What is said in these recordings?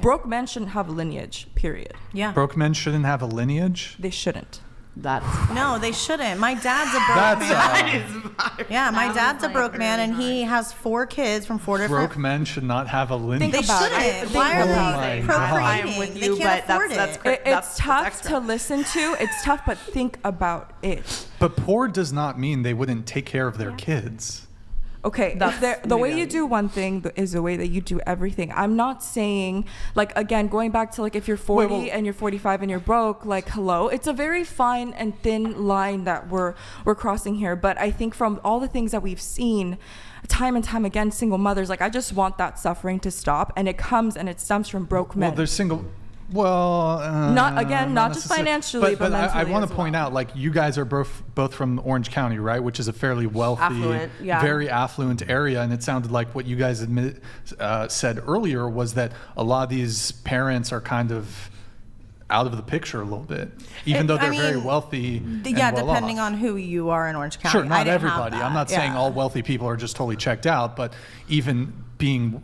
Broke men shouldn't have a lineage, period. Yeah. Broke men shouldn't have a lineage? They shouldn't. No, they shouldn't. My dad's a broke man. Yeah, my dad's a broke man, and he has 4 kids from 4 different. Broke men should not have a lineage. They shouldn't. Why are they procreating? I am with you, they can't but afford it. It's tough to listen to. It's tough, but think about it. But poor does not mean they wouldn't take care of their kids. Okay, the way you do one thing is the way that you do everything. I'm not saying, like, again, going back to, like, if you're 40 and you're 45 and you're broke, like, hello. It's a very fine and thin line that we're crossing here. But I think from all the things that we've seen time and time again, single mothers, like, I just want that suffering to stop. And it comes and it stems from broke men. Well, there's single... Well, not just financially, but mentally. I want to point out, like, you guys are both from Orange County, right? Which is a fairly wealthy, very affluent area. And it sounded like what you guys said earlier was that a lot of these parents are kind of out of the picture a little bit, even though they're very wealthy. Yeah, and depending on who you are in Orange County. Sure, not everybody. I'm not saying all wealthy people are just totally checked out, but even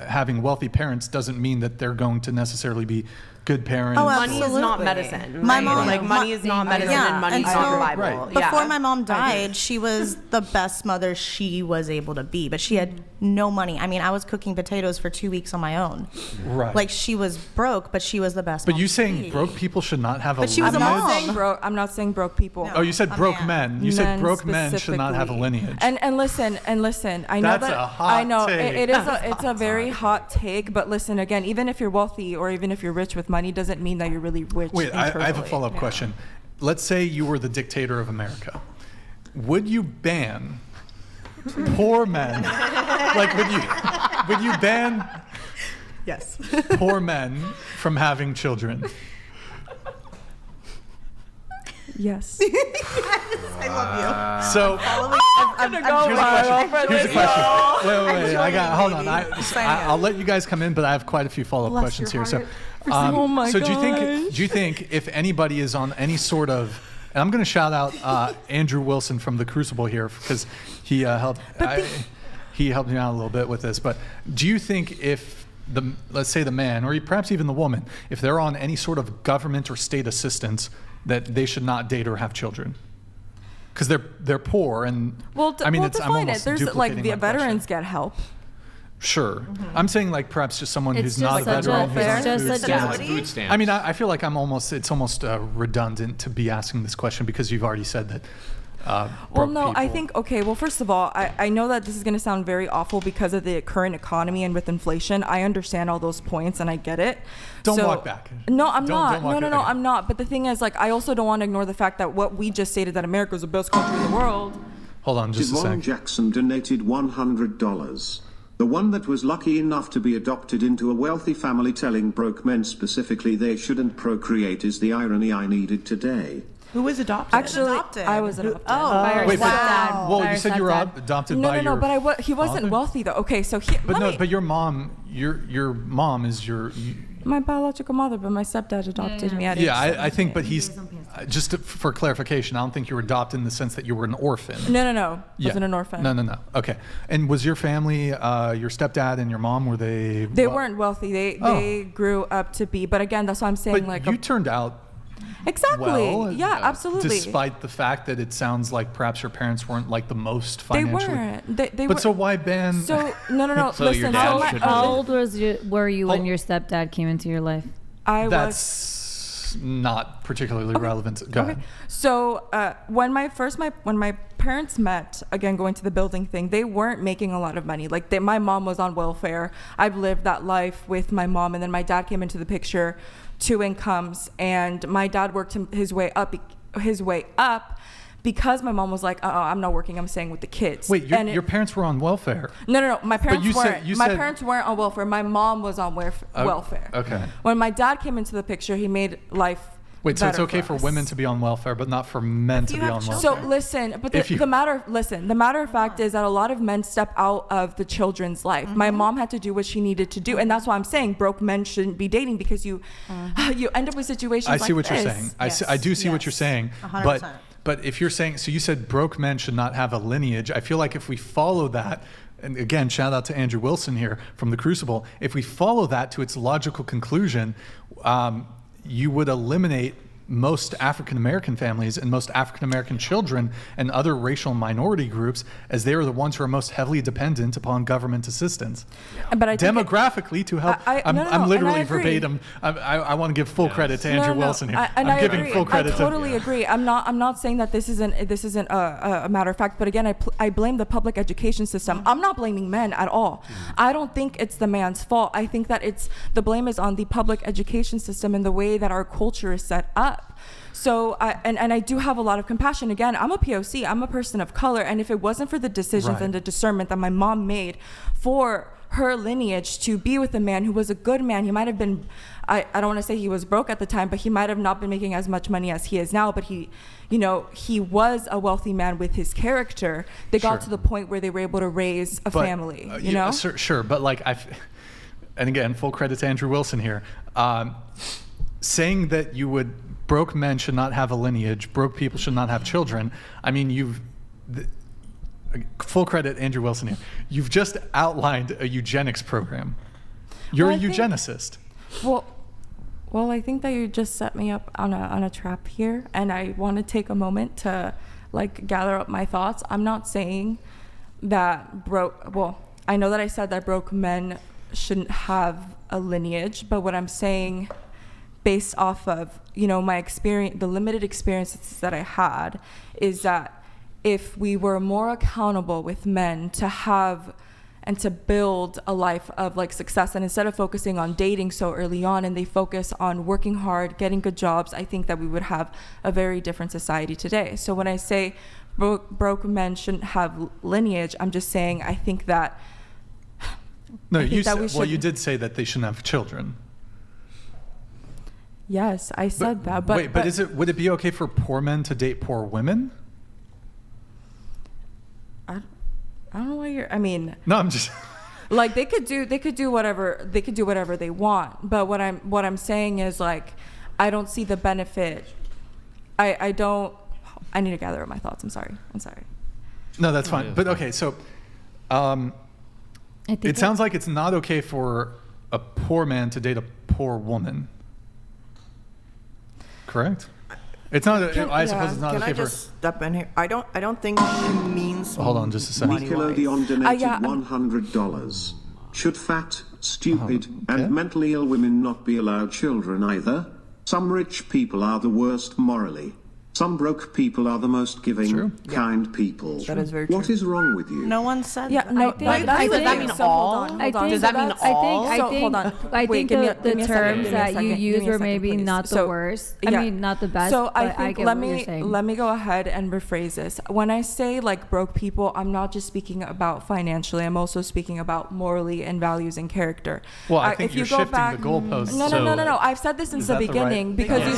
having wealthy parents doesn't mean that they're going to necessarily be good parents. Oh, money is not medicine. My mom, money is not medicine, and money is not survival. Right. Before my mom died, she was the best mother she was able to be, but she had no money. I mean, I was cooking potatoes for 2 weeks on my own. Right. Like, she was broke, but she was the best. But you saying broke people should not have a lineage? She was a mom. I'm not saying broke people. No. Oh, you said broke men. You said broke men should not have a lineage. And listen. I know That's a hot take. It's a very hot take. But listen, again, even if you're wealthy or even if you're rich with money, doesn't mean that you're really rich. Wait, I have a follow-up question. Let's say you were the dictator of America. Would you ban poor men? Like, would you ban poor men from having children? Yes. I love you. So I'm gonna go. here's a question. Wait. Hold on. I'll let you guys come in, but I have quite a few follow-up questions here. So, oh my so gosh. do you think if anybody is on any sort of, and I'm going to shout out Andrew Wilson from The Crucible here because he helped me out a little bit with this. But do you think if let's say the man or perhaps even the woman, if they're on any sort of government or state assistance, that they should not date or have children? Because they're poor and define it. There's like the veterans get help. Sure. Mm-hmm. I'm saying like perhaps just someone who's not a veteran. Food stamps. I mean, I feel like it's almost redundant to be asking this question because you've already said that. I think, first of all, I know that this is going to sound very awful because of the current economy and with inflation. I understand all those points and I get it. Don't walk back. No, I'm not. No, I'm not. But the thing is, like, I also don't want to ignore the fact that what we just stated, that America is the best country in the world. Hold on just a second. Jackson donated $100. The one that was lucky enough to be adopted into a wealthy family telling broke men specifically they shouldn't procreate is the irony I needed today. Who was adopted? Actually, I was adopted. Wait, well, you said you were adopted by your but he wasn't father? Wealthy though. Okay, so but your mom, your mom is my biological mother, but my stepdad adopted me at age 17. I think, but he's for clarification. I don't think you were adopted in the sense that you were an orphan. No. Wasn't an orphan. No. Okay. And was your family, your stepdad and your mom, were they? They weren't wealthy. They grew up to be, but again, that's why I'm saying but you turned out. Exactly. Well, yeah, absolutely. Despite the fact that it sounds like perhaps your parents weren't like the most financially. They weren't. They but so why ban? So no. So listen, your dad how old were you when your stepdad came into your life? That's not particularly relevant. Go ahead. So when my parents met, again going to the building thing, they weren't making a lot of money. Like my mom was on welfare. I've lived that life with my mom, and then my dad came into the picture. 2 incomes, and my dad worked his way up because my mom was like, I'm not working, I'm staying with the kids. Wait, your parents were on welfare? No, my parents weren't. My parents weren't on welfare. My mom was on welfare. Okay. When my dad came into the picture, he made life Wait, so it's okay for women to be on welfare, but not for men to be on welfare? So listen, but the matter of fact is that a lot of men step out of the children's life. My mom had to do what she needed to do, and that's why I'm saying broke men shouldn't be dating, because you end up with situations like this. I see what you're saying. I do see what you're saying. 100%. But if you're saying, so you said broke men should not have a lineage. I feel like if we follow that, and again, shout out to Andrew Wilson here from The Crucible, if we follow that to its logical conclusion, you would eliminate most African American families and most African American children and other racial minority groups, as they are the ones who are most heavily dependent upon government assistance. But I think demographically, to help, I'm literally verbatim. I want to give full credit to Andrew Wilson here. I'm giving agree. full credit. I totally agree. I'm not saying that this isn't a matter of fact. But again, I blame the public education system. I'm not blaming men at all. I don't think it's the man's fault. I think that the blame is on the public education system and the way that our culture is set up. So, I do have a lot of compassion. Again, I'm a POC. I'm a person of color. And if it wasn't for the decisions and the discernment that my mom made for her lineage to be with a man who was a good man, he might have been, I don't want to say he was broke at the time, but he might have not been making as much money as he is now. But he was a wealthy man with his character. They got to the point where they were able to raise a family, you know? Sure. But and again, full credit to Andrew Wilson here. Saying that broke men should not have a lineage, broke people should not have children. I mean, full credit, Andrew Wilson here. You've just outlined a eugenics program. You're a eugenicist. Well, I think that you just set me up on a trap here, and I want to take a moment to gather up my thoughts. I'm not saying that I know that I said that broke men shouldn't have a lineage, but what I'm saying, based off of my experience, the limited experiences that I had, is that if we were more accountable with men to have and to build a life of success, and instead of focusing on dating so early on, and they focus on working hard, getting good jobs, I think that we would have a very different society today. So when I say broke men shouldn't have lineage, I'm just saying I think that. No, you did say that they shouldn't have children. Yes, I said that. But would it be okay for poor men to date poor women? I don't know why No, I'm just they could do whatever they want. But what I'm saying is I don't see the benefit. I need to gather up my thoughts. I'm sorry. No, that's fine. But okay, so it sounds like it's not okay for a poor man to date a poor woman. Correct? It's not. I suppose it's not Can okay I just step in here? I don't think she means. Hold on, just a second. Nickelodeon donated $100. Should fat, stupid, and mentally ill women not be allowed children either? Some rich people are the worst morally. Some broke people are the most giving, kind people. That is very true. What is wrong with you? No one said that. No, does that mean all? Does that mean all? I think the terms that you use were maybe not the worst. I mean, not the best. So I think let me go ahead and rephrase this. When I say broke people, I'm not just speaking about financially. I'm also speaking about morally and values and character. Well, I think you're shifting the goalposts. No. I've said this since the beginning because you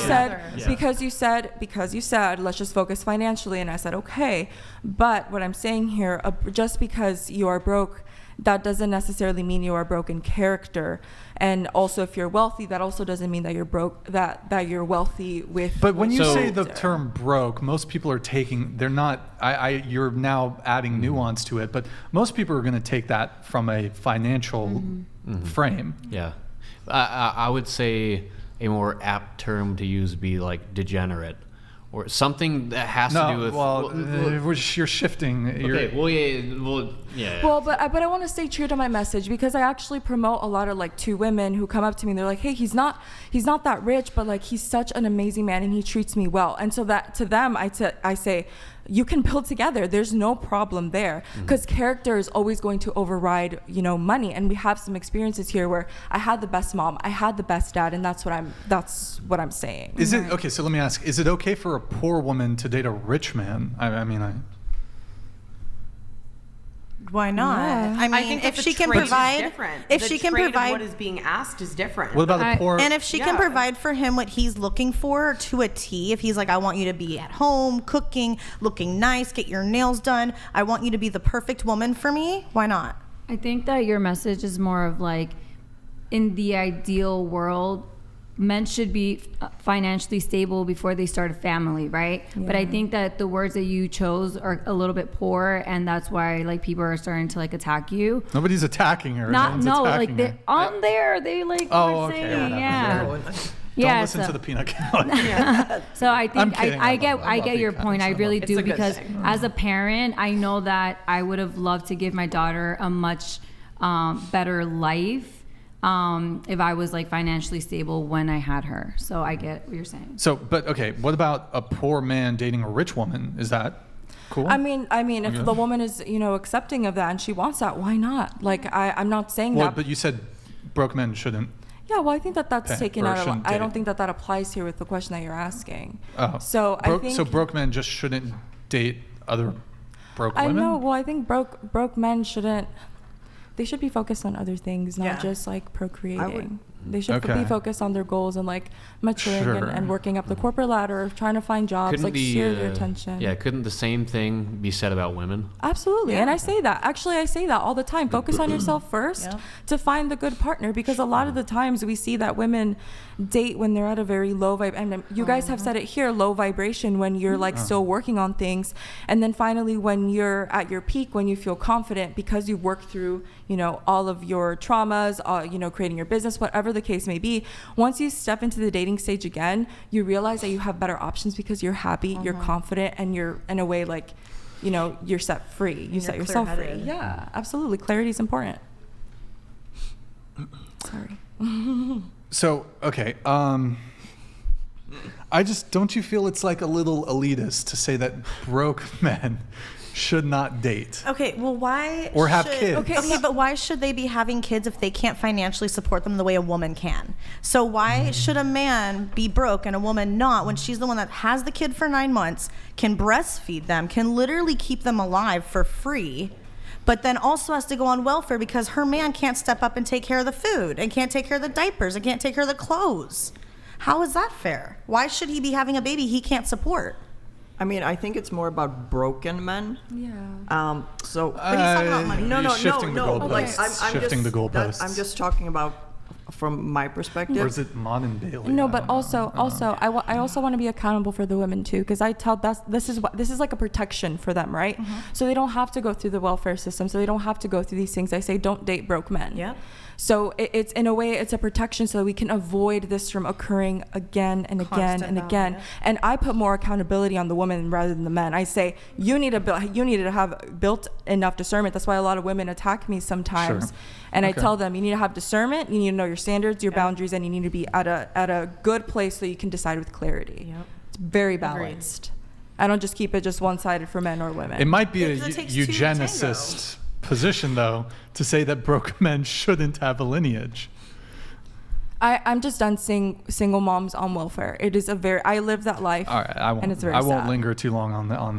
said let's just focus financially, and I said okay. But what I'm saying here, just because you are broke, that doesn't necessarily mean you are broke in character. And also, if you're wealthy, that also doesn't mean that you're broke, that you're wealthy with. But when you say the term broke, most people are they're not. You're now adding nuance to it, but most people are going to take that from a financial frame. Yeah, I would say a more apt term to use would be degenerate. Or something that has to do with. You're shifting. Okay. Yeah. Well, but I want to stay true to my message, because I actually promote a lot of two women who come up to me and they're like, "Hey, he's not that rich, but he's such an amazing man and he treats me well." And so that to them, I say, you can build together. There's no problem there, because character is always going to override, money. And we have some experiences here where I had the best mom, I had the best dad, and that's what I'm saying. Is it okay? So let me ask: is it okay for a poor woman to date a rich man? Why not? Yeah. I think if she can provide, what is being asked is different. What about the poor? And if she can provide for him what he's looking for to a T, if he's like, I want you to be at home, cooking, looking nice, get your nails done, I want you to be the perfect woman for me, why not? I think that your message is more of in the ideal world, men should be financially stable before they start a family, right? Yeah. But I think that the words that you chose are a little bit poor, and that's why like people are starting to like attack you. Nobody's attacking her. Like they're on there. They like were saying, yeah. Don't listen to the peanut gallery. So I think I get your point. I really do, because as a parent, I know that I would have loved to give my daughter a much better life if I was like financially stable when I had her. So I get what you're saying. So, but okay, what about a poor man dating a rich woman? Is that cool? I mean, if the woman is, accepting of that and she wants that, why not? Like, I'm not saying that. But you said broke men shouldn't. Yeah, well, I think that's taken out of. I don't think that applies here with the question that you're asking. Oh. So I think broke men just shouldn't date other broke women. I know. Well, I think broke men shouldn't. They should be focused on other things, not just like procreating. They should be focused on their goals and like maturing and working up the corporate ladder, trying to find jobs, share their attention. Yeah, couldn't the same thing be said about women? Absolutely. And I say that. Actually, I say that all the time. Focus on yourself first to find the good partner, because a lot of the times we see that women date when they're at a very low vibe. And you guys have said it here, low vibration, when you're like still working on things. And then finally, when you're at your peak, when you feel confident because you've worked through, all of your traumas, creating your business, whatever the case may be, once you step into the dating stage again, you realize that you have better options because you're happy, you're confident, and you're in a way like, you're set free. You set yourself free. Yeah, absolutely. Clarity is important. Sorry. So, okay. Don't you feel it's like a little elitist to say that broke men should not date? Okay, well, why? Or have kids. Okay, but why should they be having kids if they can't financially support them the way a woman can? So why should a man be broke and a woman not, when she's the one that has the kid for 9 months, can breastfeed them, can literally keep them alive for free, but then also has to go on welfare because her man can't step up and take care of the food and can't take care of the diapers and can't take care of the clothes? How is that fair? Why should he be having a baby he can't support? I mean, I think it's more about broken men. Yeah. But he's talking about money. No. Shifting the goalposts. I'm just talking about from my perspective. Or is it Mon and Bailey? No, but also I also want to be accountable for the women too, because I tell this is like a protection for them, right? Mm-hmm. So they don't have to go through the welfare system, so they don't have to go through these things. I say don't date broke men. Yeah. So it's in a way it's a protection so that we can avoid this from occurring again and again and again. Yeah. And I put more accountability on the women rather than the men. I say you need to have built enough discernment. That's why a lot of women attack me sometimes. Sure. And I tell them you need to have discernment, you need to know your standards, your boundaries, and you need to be at a good place so you can decide with clarity. Yep. It's very balanced. Agreed. I don't just keep it just one-sided for men or women. It might be a eugenicist position, though, to say that broke men shouldn't have a lineage. I'm just done seeing single moms on welfare. It is I live that life. All right, I won't and it's very sad. Linger too long on